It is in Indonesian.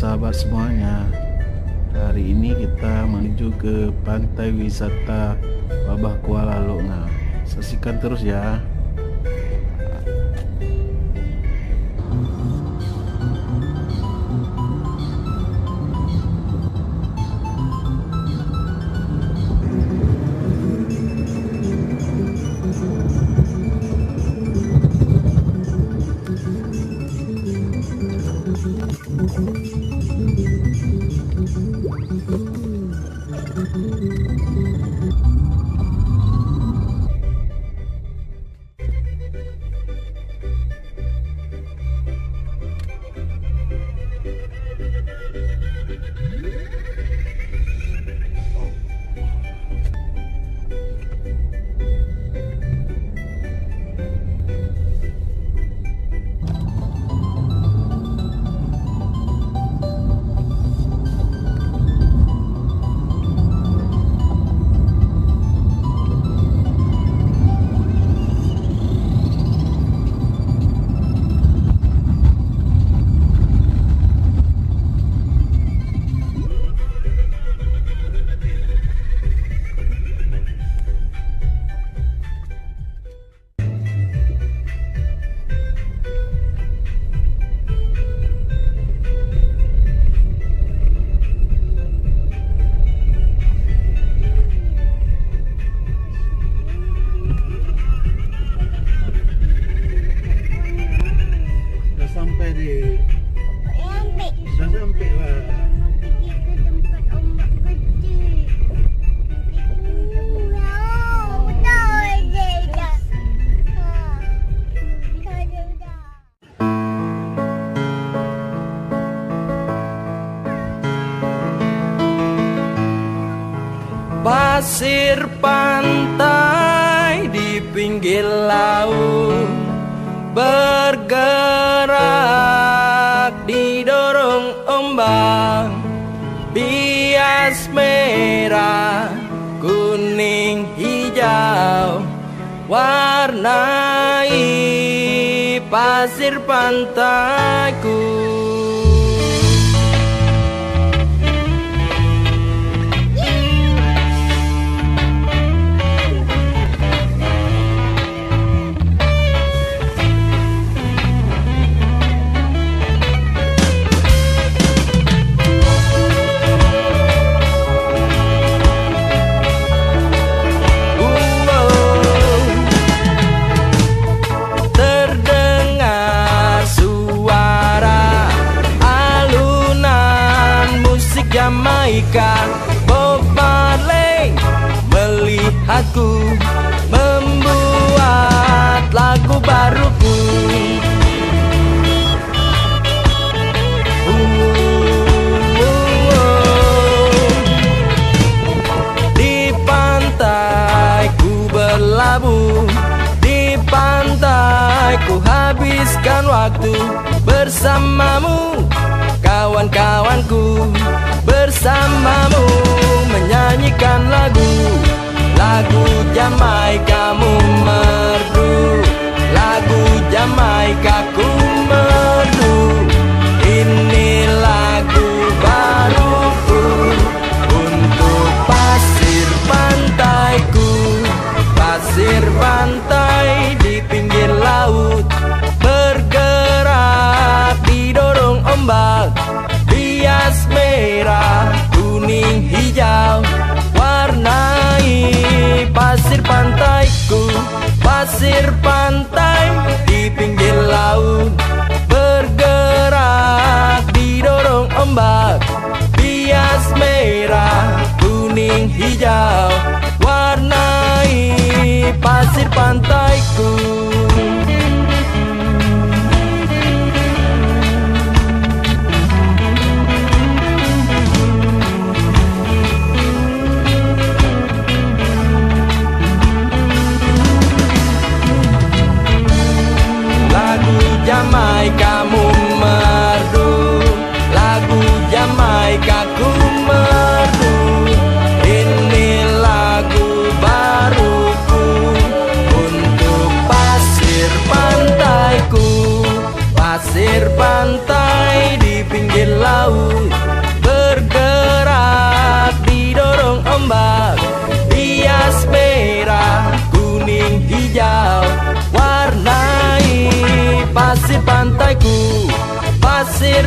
sahabat semuanya. Hari ini kita menuju ke pantai wisata Babah Kuala Loknga. Saksikan terus ya. Sudah sampai lah. Pergi ke tempat ombak gede. Pasir pantai di pinggir laut bergerak didorong ombak, bias merah, kuning, hijau, warnai pasir pantaiku. Jamaika, Bob Marley melihatku membuat lagu baruku. Di pantai ku berlabuh, di pantai ku habiskan waktu bersamamu, kawan-kawanku. Bersamamu menyanyikan lagu Jamaika mu merdu, lagu Jamaika ku merdu. Ini lagu baruku untuk pasir pantaiku. Pasir pantai di pinggir laut bergerak didorong ombak, bias merah, kuning, hijau, warnai pasir pantaiku. Pasir pantai di pinggir laut bergerak didorong ombak, bias merah, kuning, hijau, warnai pasir pantaiku. Jamaika mu merdu, lagu Jamaika ku merdu. Ini lagu baruku untuk pasir pantaiku. Pasir pantai di pinggir laut, bergerak didorong ombak, hias merah, kuning, hijau, warnai pasir pantaiku, pasir